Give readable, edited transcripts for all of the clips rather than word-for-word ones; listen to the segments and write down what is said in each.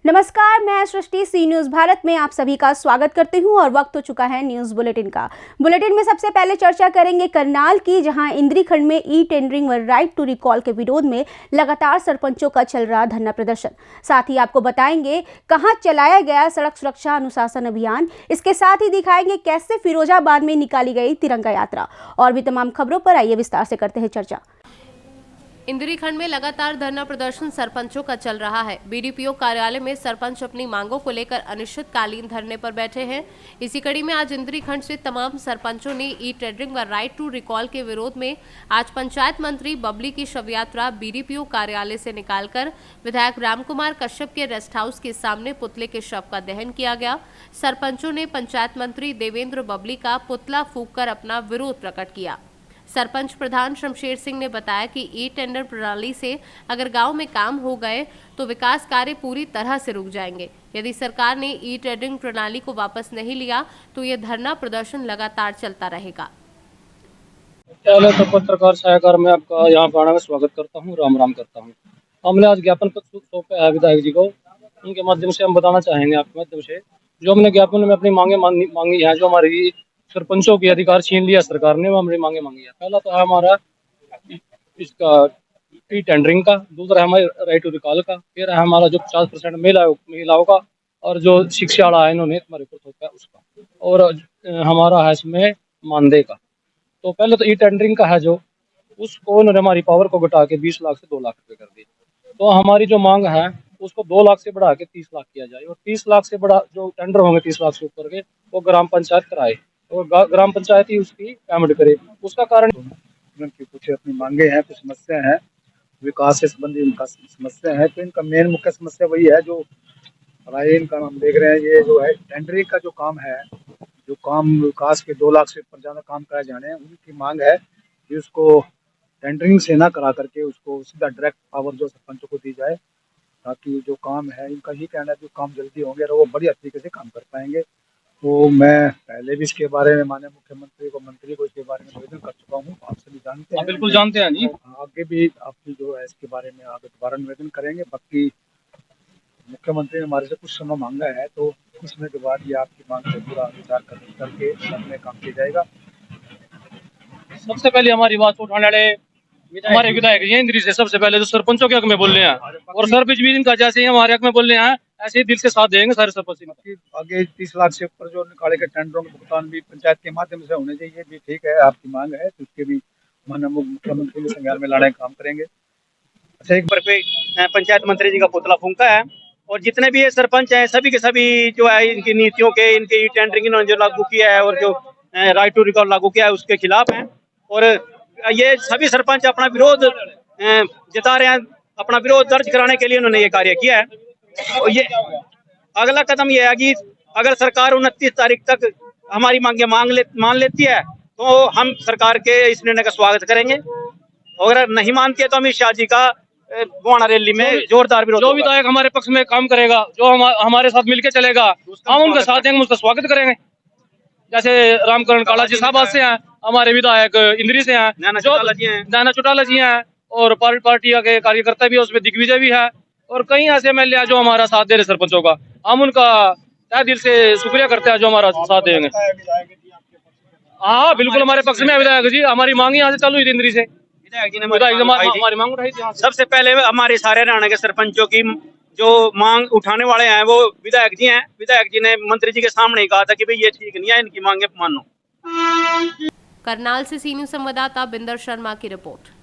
नमस्कार, मैं सृष्टि सी न्यूज़ भारत में आप सभी का स्वागत करती हूं और वक्त हो चुका है न्यूज़ बुलेटिन का। बुलेटिन में सबसे पहले चर्चा करेंगे करनाल की, जहां इंद्री खंड में ई टेंडरिंग व राइट टू रिकॉल के विरोध में लगातार सरपंचों का चल रहा धरना प्रदर्शन। साथ ही आपको बताएंगे कहां चलाया गया सड़क सुरक्षा अनुशासन अभियान। इसके साथ ही दिखाएंगे कैसे फिरोजाबाद में निकाली गई तिरंगा यात्रा। और भी तमाम खबरों पर आइए विस्तार से करते हैं चर्चा। इंद्री खंड में लगातार धरना प्रदर्शन सरपंचों का चल रहा है। बीडीपीओ कार्यालय में सरपंच अपनी मांगों को लेकर अनिश्चितकालीन धरने पर बैठे हैं। इसी कड़ी में आज इंद्री खंड से तमाम सरपंचों ने ई टेंडरिंग व राइट टू रिकॉल के विरोध में आज पंचायत मंत्री बबली की शव यात्रा बीडीपीओ कार्यालय से निकालकर विधायक रामकुमार कश्यप के रेस्ट हाउस के सामने पुतले के शव का दहन किया गया। सरपंचों ने पंचायत मंत्री देवेंद्र बबली का पुतला फूंक कर अपना विरोध प्रकट किया। सरपंच प्रधान शमशेर सिंह ने बताया कि ई टेंडर प्रणाली से अगर गांव में काम हो गए तो विकास कार्य पूरी तरह से रुक जाएंगे। यदि सरकार ने ई टेंडरिंग प्रणाली को वापस नहीं लिया तो ये धरना प्रदर्शन लगातार चलता रहेगा। पहले तो पत्रकार सहायकार में आपका यहाँ पर आने का स्वागत करता हूँ, राम राम करता हूँ। हमने आज ज्ञापन पत्र सौंपे है विधायक जी को, उनके माध्यम से हम बताना चाहेंगे आपके माध्यम से जो हमने ज्ञापन में अपनी मांगे मांगी है, जो हमारी सरपंचों के अधिकार छीन लिया सरकार ने, वो हमारी मांगे मांगी है। पहला तो है हमारा इसका ई टेंडरिंग का, दूसरा है हमारे राइट टू रिकॉल का, फिर है हमारा जो 50% महिलाओं का और जो शिक्षा वाला है इन्होंने हमारे ऊपर थोपा है उसका, और हमारा है इसमें मानदेय का। तो पहले तो ई टेंडरिंग का है जो उसको उन्होंने हमारी पावर को घटा के 20 लाख से 2 लाख रुपए कर दिए। तो हमारी जो मांग है उसको 2 लाख से बढ़ा के 30 लाख किया जाए, और 30 लाख से बड़ा जो टेंडर होंगे 30 लाख से ऊपर के वो ग्राम पंचायत कराए और ग्राम पंचायत ही उसकी पेमेंट करे। उसका कारण की कुछ अपनी मांगे हैं, कुछ समस्या है, विकास से संबंधित इनका समस्या है। तो इनका मेन मुख्य समस्या वही है जो इनका हम देख रहे हैं, ये जो है टेंडरिंग का जो काम है, जो काम विकास के 2 लाख से ऊपर ज्यादा काम कराए जाने हैं, उनकी मांग है कि उसको टेंडरिंग से ना करा करके उसको सीधा डायरेक्ट पावर जो सरपंचों को दी जाए, ताकि जो काम है इनका ही कहना है जो काम जल्दी होंगे और वो बढ़िया तरीके से काम कर पाएंगे। तो मैं पहले भी इसके बारे में माननीय मुख्यमंत्री को मंत्री को इसके बारे में निवेदन कर चुका हूँ, आप सभी जानते हैं। बिल्कुल जानते हैं जी। आगे भी आपकी जो है इसके बारे में आगे दोबारा निवेदन करेंगे। बाकी मुख्यमंत्री ने हमारे से कुछ समय मांगा है, तो कुछ समय के बाद ये आपकी मांग से पूरा विचार करके अपने काम किया जाएगा। सबसे पहले हमारी बात उठाने वाले हमारे विधायक ये इंद्री से सबसे पहले जो सरपंचों के हक में बोल रहे हैं, और सरपंच भी इनका जैसे ही हमारे हक में बोल रहे हैं ऐसे ही दिल से साथ देंगे सारे सरपंच। आगे 30 लाख से ऊपर जो निकाले के टेंडरों का भुगतान भी पंचायत के माध्यम से होने चाहिए, भी ठीक है, आपकी मांग है तो उसके भी माननीय मुख्यमंत्री के संज्ञान में लाने का काम करेंगे। अच्छा, एक बार पे पंचायत मंत्री जी का पुतला फूंका है, और जितने भी ये सरपंच हैं सभी के सभी जो है इनकी नीतियों के, इनके टेंडरिंग इन्होंने जो लागू किया है और जो राइट टू रिकॉल लागू किया है उसके खिलाफ हैं। और ये सभी सरपंच अपना विरोध जता रहे हैं, अपना विरोध दर्ज कराने के लिए उन्होंने ये कार्य किया है। और ये अगला कदम ये है कि अगर सरकार 29 तारीख तक हमारी मांगे मान लेती है तो हम सरकार के इस निर्णय का स्वागत करेंगे, और अगर नहीं मानती है तो अमित शाह जी का गोवाना रैली में जोरदार विरोध। जो विधायक हमारे पक्ष में काम करेगा, जो हमारे साथ मिलकर चलेगा, हम उनका साथ देंगे, उसका स्वागत करेंगे। जैसे रामकरण काला जी साहब से हैं, हमारे विधायक इंद्री से हैं, नैना चौटाला जी हैं, और पार्टी के कार्यकर्ता भी है, उसमें दिग्विजय भी है, और कई ऐसे एमएलए जो हमारा साथ दे रहे सरपंचों का। हम उनका तहे दिल से शुक्रिया करते हैं जो हमारा साथ देंगे। हाँ बिल्कुल, हमारे पक्ष में विधायक जी, हमारी मांग यहाँ से चालू हुई थी इंद्री से, विधायक जी ने हमारी मांग उठाई थी। सबसे पहले हमारे सारे हरियाणा के सरपंचों की जो मांग उठाने वाले हैं वो विधायक जी हैं। विधायक जी ने मंत्री जी के सामने ही कहा था कि भाई ये ठीक नहीं है, इनकी मांगे मानो। करनाल से सी न्यूज़ संवाददाता बिंदर शर्मा की रिपोर्ट।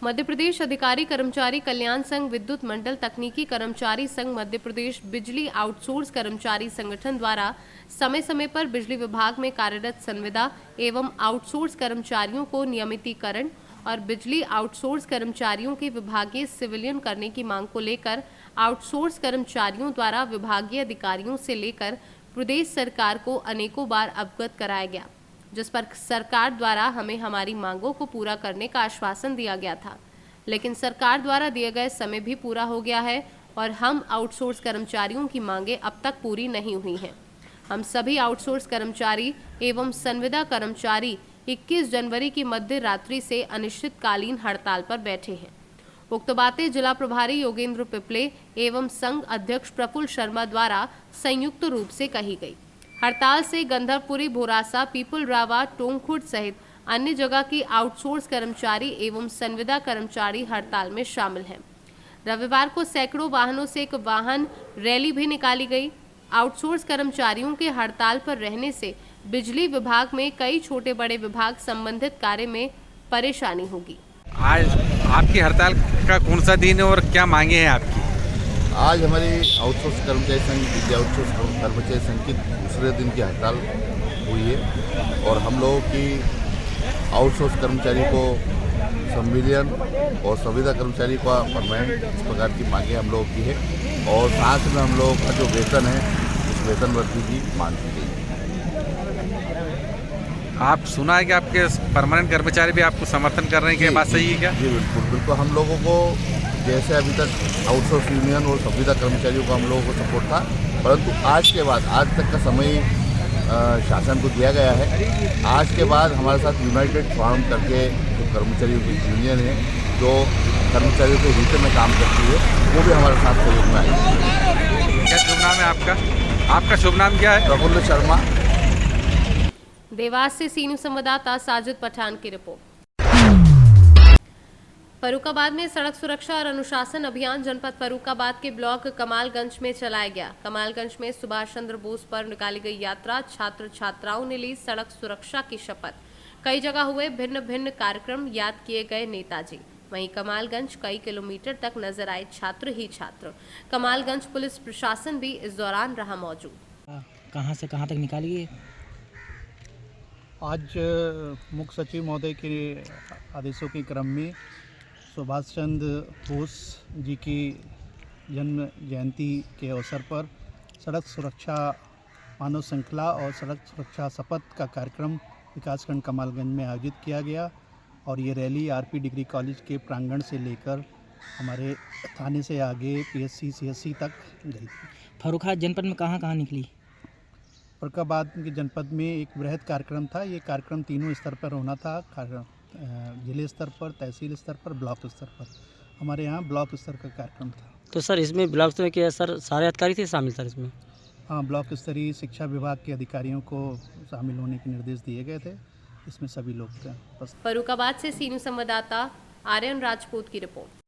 मध्य प्रदेश अधिकारी कर्मचारी कल्याण संघ, विद्युत मंडल, तकनीकी कर्मचारी संघ, मध्य प्रदेश बिजली आउटसोर्स कर्मचारी संगठन द्वारा समय समय पर बिजली विभाग में कार्यरत संविदा एवं आउटसोर्स कर्मचारियों को नियमितीकरण और बिजली आउटसोर्स कर्मचारियों के विभागीय सिविलियन करने की मांग को लेकर आउटसोर्स कर्मचारियों द्वारा विभागीय अधिकारियों से लेकर प्रदेश सरकार को अनेकों बार अवगत कराया गया, जिस पर सरकार द्वारा हमें हमारी मांगों को पूरा करने का आश्वासन दिया गया था। लेकिन सरकार द्वारा दिए गए समय भी पूरा हो गया है और हम आउटसोर्स कर्मचारियों की मांगें अब तक पूरी नहीं हुई हैं। हम सभी आउटसोर्स कर्मचारी एवं संविदा कर्मचारी 21 जनवरी की मध्य रात्रि से अनिश्चितकालीन हड़ताल पर बैठे हैं। उक्त बातें जिला प्रभारी योगेंद्र पिपले एवं संघ अध्यक्ष प्रफुल्ल शर्मा द्वारा संयुक्त रूप से कही गई। हड़ताल से गंधर्वपुरी, भोरासा, पीपल रावा, टोंगखुर्द सहित अन्य जगह की आउटसोर्स कर्मचारी एवं संविदा कर्मचारी हड़ताल में शामिल हैं। रविवार को सैकड़ों वाहनों से एक वाहन रैली भी निकाली गई। आउटसोर्स कर्मचारियों के हड़ताल पर रहने से बिजली विभाग में कई छोटे बड़े विभाग संबंधित कार्य में परेशानी होगी। आज आपकी हड़ताल का कौन सा दिन है और क्या मांगे हैं आपकी? आज हमारी आउटसोर्स कर्मचारी संघ, दिल्ली आउटसोर्स कर्मचारी संघ की दूसरे दिन की हड़ताल हुई है और हम लोगों की आउटसोर्स कर्मचारी को संविलियन और संविदा कर्मचारी का परमानेंट इस प्रकार की मांगे हम लोगों की है और साथ में हम लोगों का जो वेतन है उस वेतन वृद्धि की मांग की गई। आप सुना है कि आपके परमानेंट कर्मचारी भी आपको समर्थन कर रहे हैं, क्या बात सही है क्या? जी बिल्कुल बिल्कुल। हम लोगों को जैसे अभी तक आउटसोर्स यूनियन और संविदा कर्मचारियों को हम लोगों को सपोर्ट था, परंतु आज के बाद आज तक का समय शासन को दिया गया है। आज के बाद हमारे साथ यूनाइटेड फॉर्म करके जो कर्मचारियों की यूनियन है जो कर्मचारियों के हित में काम करती है वो भी हमारे साथ सहयोग में आई। क्या शुभ नाम है आपका? आपका शुभ नाम क्या है? प्रफुल्ल शर्मा। देवास से सीनू संवाददाता साजिद पठान की रिपोर्ट। फर्रुखाबाद में सड़क सुरक्षा और अनुशासन अभियान जनपद फर्रुखाबाद के ब्लॉक कमालगंज में चलाया गया। कमालगंज में सुभाष चंद्र बोस पर निकाली गई यात्रा, छात्र छात्राओं ने ली सड़क सुरक्षा की शपथ। कई जगह हुए भिन्न भिन्न कार्यक्रम, याद किए गए नेताजी। वहीं कमालगंज कई किलोमीटर तक नजर आए छात्र ही छात्र। कमालगंज पुलिस प्रशासन भी इस दौरान रहा मौजूद। कहां से कहां तक निकाली गई? आज मुख्य सचिव महोदय के आदेशों के क्रम में सुभाष चंद्र बोस जी की जन्म जयंती के अवसर पर सड़क सुरक्षा मानव श्रृंखला और सड़क सुरक्षा शपथ का कार्यक्रम विकासखंड कमालगंज में आयोजित किया गया और ये रैली आरपी डिग्री कॉलेज के प्रांगण से लेकर हमारे थाने से आगे पीएससी सीएससी तक गई। फर्रुखाबाद जनपद में कहां कहां निकली? फर्रुखाबाद के जनपद में एक बृहद कार्यक्रम था। ये कार्यक्रम तीनों स्तर पर होना था, जिले स्तर पर, तहसील स्तर पर, ब्लॉक स्तर पर। हमारे यहाँ ब्लॉक स्तर का कार्यक्रम था। तो सर इसमें ब्लॉक स्तर के सर सारे अधिकारी थे शामिल सर इसमें? हाँ, ब्लॉक स्तरीय शिक्षा विभाग के अधिकारियों को शामिल होने के निर्देश दिए गए थे। इसमें सभी लोग थे। फर्रुखाबाद से सीनू संवाददाता आर्यन राजपूत की रिपोर्ट।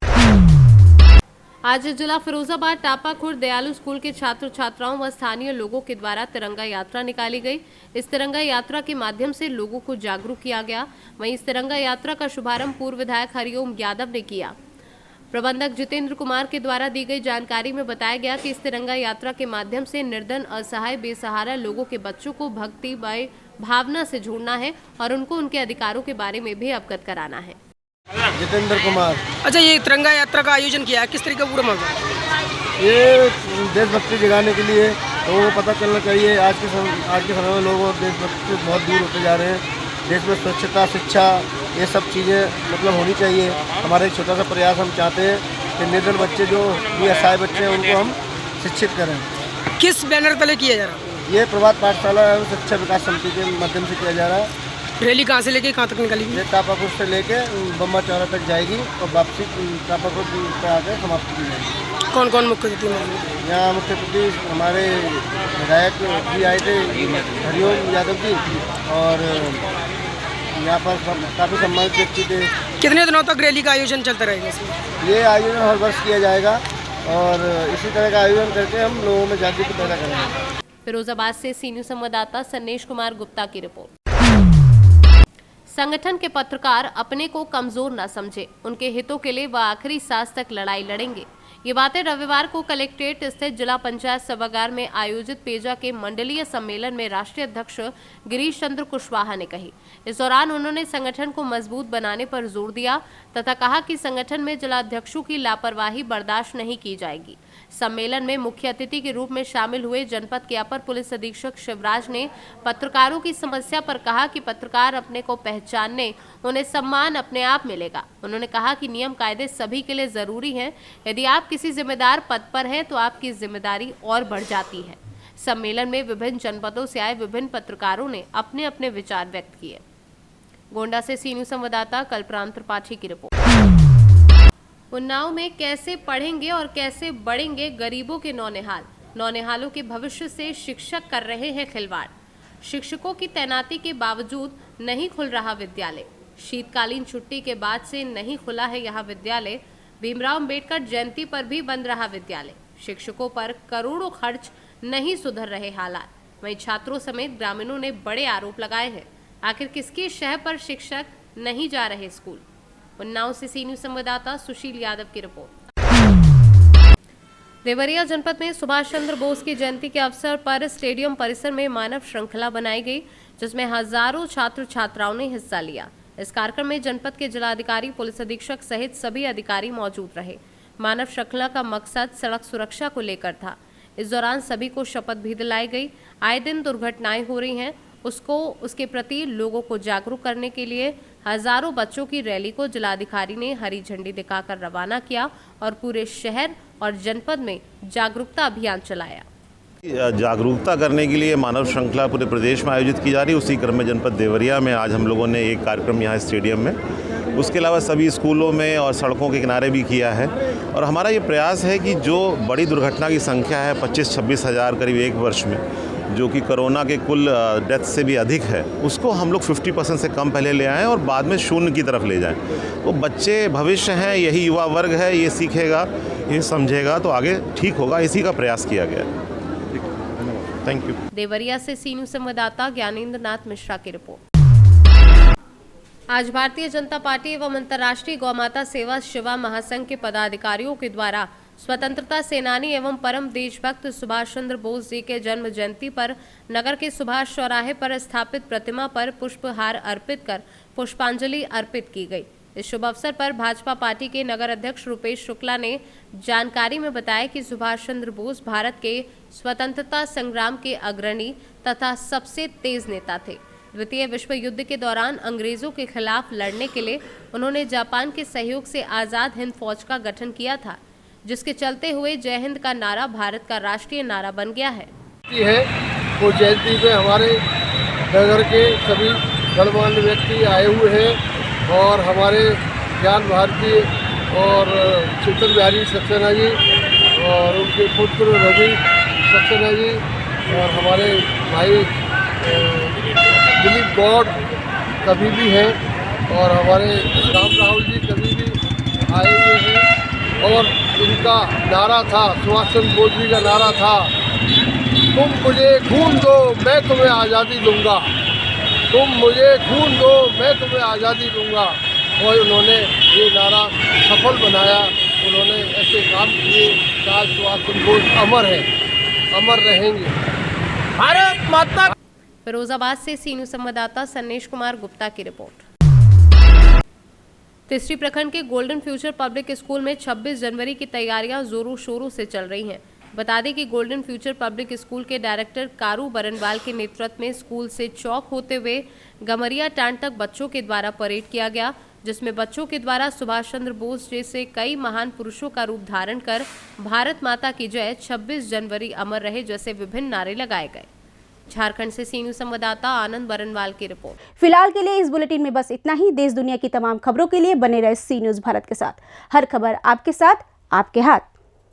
आज जिला फिरोजाबाद टापाखुर्द दयालु स्कूल के छात्र छात्राओं व स्थानीय लोगों के द्वारा तिरंगा यात्रा निकाली गई। इस तिरंगा यात्रा के माध्यम से लोगों को जागरूक किया गया। वहीं इस तिरंगा यात्रा का शुभारंभ पूर्व विधायक हरिओम यादव ने किया। प्रबंधक जितेंद्र कुमार के द्वारा दी गई जानकारी में बताया गया कि इस तिरंगा यात्रा के माध्यम से निर्धन, असहाय, बेसहारा लोगों के बच्चों को भक्ति भावना से जोड़ना है और उनको उनके अधिकारों के बारे में भी अवगत कराना है। जितेंद्र कुमार। अच्छा, ये तिरंगा यात्रा का आयोजन किया है, किस तरीके का पूरा मामला? ये देशभक्ति जगाने के लिए लोगों को पता चलना चाहिए। आज के समय में लोग देशभक्ति से बहुत दूर होते जा रहे हैं। देश में स्वच्छता, शिक्षा, ये सब चीज़ें मतलब होनी चाहिए। हमारा एक छोटा सा प्रयास हम चाहते हैं कि निर्धन बच्चे जो भी असहाय बच्चे हैं उनको हम शिक्षित करें। किस बैनर तले किया जा रहा है? ये प्रभात पाठशाला एवं शिक्षा विकास समिति के माध्यम से किया जा रहा है। रैली कहाँ से लेके कहाँ तक निकाली? ये टापाखुर्द से लेके बम्बा चौरा तक जाएगी और वापसी टापाखुर्द पर आकर समाप्त की जाएगी। कौन कौन मुख्य अतिथि होंगे? यहाँ मुख्य अतिथि हमारे विधायक भी आए थे, हरिओम यादव जी, और यहाँ पर काफ़ी सम्मानित व्यक्ति थे। कितने दिनों तक रैली का आयोजन चलता रहेगा इसमें? ये आयोजन हर वर्ष किया जाएगा और इसी तरह का आयोजन करके हम लोगों में जागरूकता पैदा करेंगे। फिरोजाबाद से सीनियर संवाददाता सन्नेश कुमार गुप्ता की रिपोर्ट। संगठन के पत्रकार अपने को कमजोर न समझे, उनके हितों के लिए वह आखिरी सांस तक लड़ाई लड़ेंगे। ये बातें रविवार को कलेक्ट्रेट स्थित जिला पंचायत सभागार में आयोजित पेजा के मंडलीय सम्मेलन में राष्ट्रीय अध्यक्ष गिरीश चंद्र कुशवाहा ने कही। इस दौरान उन्होंने संगठन को मजबूत बनाने पर जोर दिया तथा कहा कि संगठन में जिलाध्यक्षों की लापरवाही बर्दाश्त नहीं की जाएगी। सम्मेलन में मुख्य अतिथि के रूप में शामिल हुए जनपद के अपर पुलिस अधीक्षक शिवराज ने पत्रकारों की समस्या पर कहा कि पत्रकार अपने को पहचानने, उन्हें सम्मान अपने आप मिलेगा। उन्होंने कहा कि नियम कायदे सभी के लिए जरूरी हैं। यदि आप किसी जिम्मेदार पद पर हैं तो आपकी जिम्मेदारी और बढ़ जाती है। सम्मेलन में विभिन्न जनपदों से आए विभिन्न पत्रकारों ने अपने अपने विचार व्यक्त किए। गोंडा से सीनियर संवाददाता कल्पराम त्रिपाठी की रिपोर्ट। उन्नाव में कैसे पढ़ेंगे और कैसे बढ़ेंगे गरीबों के नौनिहाल। नौनिहालों के भविष्य से शिक्षक कर रहे हैं खिलवाड़। शिक्षकों की तैनाती के बावजूद नहीं खुल रहा विद्यालय। शीतकालीन छुट्टी के बाद से नहीं खुला है यह विद्यालय। भीमराव अंबेडकर जयंती पर भी बंद रहा विद्यालय। शिक्षकों पर करोड़ों खर्च, नहीं सुधर रहे हालात। वहीं छात्रों समेत ग्रामीणों ने बड़े आरोप लगाए हैं। आखिर किसकी शह पर शिक्षक नहीं जा रहे स्कूल। उन्नाव से सी न्यूज संवाददाता सुशील यादव की रिपोर्ट। देवरिया जनपद में सुभाष चंद्र बोस की जयंती के अवसर पर स्टेडियम परिसर में मानव श्रृंखला बनाई गई, जिसमें हजारों छात्र छात्राओं ने हिस्सा लिया। इस कार्यक्रम में जनपद के जिलाधिकारी, पुलिस अधीक्षक सहित सभी अधिकारी मौजूद रहे। मानव श्रृंखला का मकसद सड़क सुरक्षा को लेकर था। इस दौरान सभी को शपथ भी दिलाई गई। आए दिन दुर्घटनाएं हो रही हैं, उसके प्रति लोगों को जागरूक करने के लिए हजारों बच्चों की रैली को जिलाधिकारी ने हरी झंडी दिखाकर रवाना किया और पूरे शहर और जनपद में जागरूकता अभियान चलाया। जागरूकता करने के लिए मानव श्रृंखला पूरे प्रदेश में आयोजित की जा रही है। उसी क्रम में जनपद देवरिया में आज हम लोगों ने एक कार्यक्रम यहाँ स्टेडियम में, उसके अलावा सभी स्कूलों में और सड़कों के किनारे भी किया है। और हमारा ये प्रयास है कि जो बड़ी दुर्घटना की संख्या है 25-26 हज़ार करीब एक वर्ष में, जो कि कोरोना के कुल डेथ से भी अधिक है, उसको हम लोग 50% से कम पहले ले आएँ और बाद में शून्य की तरफ ले जाएं। तो बच्चे भविष्य हैं, यही युवा वर्ग है, ये सीखेगा, ये समझेगा तो आगे ठीक होगा। इसी का प्रयास किया गया है। Thank you. देवरिया से सी न्यूज संवाददाता ज्ञानेंद्र नाथ मिश्रा की रिपोर्ट। आज भारतीय जनता पार्टी एवं अंतर्राष्ट्रीय गौमाता सेवा शिवा महासंघ के पदाधिकारियों के द्वारा स्वतंत्रता सेनानी एवं परम देशभक्त सुभाष चंद्र बोस जी के जन्म जयंती पर नगर के सुभाष चौराहे पर स्थापित प्रतिमा पर पुष्पहार अर्पित कर पुष्पांजलि अर्पित की गई। इस शुभ अवसर पर भाजपा पार्टी के नगर अध्यक्ष रुपेश शुक्ला ने जानकारी में बताया कि सुभाष चंद्र बोस भारत के स्वतंत्रता संग्राम के अग्रणी तथा सबसे तेज नेता थे। द्वितीय विश्व युद्ध के दौरान अंग्रेजों के खिलाफ लड़ने के लिए उन्होंने जापान के सहयोग से आजाद हिंद फौज का गठन किया था, जिसके चलते हुए जय हिंद का नारा भारत का राष्ट्रीय नारा बन गया है। वो जयंती में हमारे नगर के सभी गणमान्य व्यक्ति आए हुए हैं और हमारे ज्ञान भारती और चित्तन बिहारी सक्सेना जी और उनके पुत्र रवि सक्सेना जी और हमारे भाई दिलीप गौड़ कभी भी हैं और हमारे राम राहुल जी कभी भी आए हुए हैं। और इनका नारा था, सुभाष चंद्र बोस जी का नारा था, तुम मुझे खून दो मैं तुम्हें आज़ादी दूंगा, तुम मुझे खून दो मैं तुम्हें आज़ादी दूंगा। और उन्होंने ये नारा सफल बनाया। उन्होंने ऐसे काम किए कि आज सुभाष चंद्र बोस अमर है, अमर रहेंगे। भारत माता। फिरोजाबाद से सी न्यूज संवाददाता सन्नेश कुमार गुप्ता की रिपोर्ट। तीसरी प्रखंड के गोल्डन फ्यूचर पब्लिक स्कूल में 26 जनवरी की तैयारियां जोरों शोरों से चल रही हैं। बता दें कि गोल्डन फ्यूचर पब्लिक स्कूल के डायरेक्टर कारू बरनवाल के नेतृत्व में स्कूल से चौक होते हुए गमरिया टांड तक बच्चों के द्वारा परेड किया गया, जिसमें बच्चों के द्वारा सुभाष चंद्र बोस जैसे कई महान पुरुषों का रूप धारण कर भारत माता की जय, 26 जनवरी अमर रहे जैसे विभिन्न नारे लगाए गए। झारखंड से सी न्यूज संवाददाता आनंद बरनवाल की रिपोर्ट। फिलहाल के लिए इस बुलेटिन में बस इतना ही। देश दुनिया की तमाम खबरों के लिए बने रहे सी न्यूज भारत के साथ। हर खबर आपके साथ, आपके हाथ।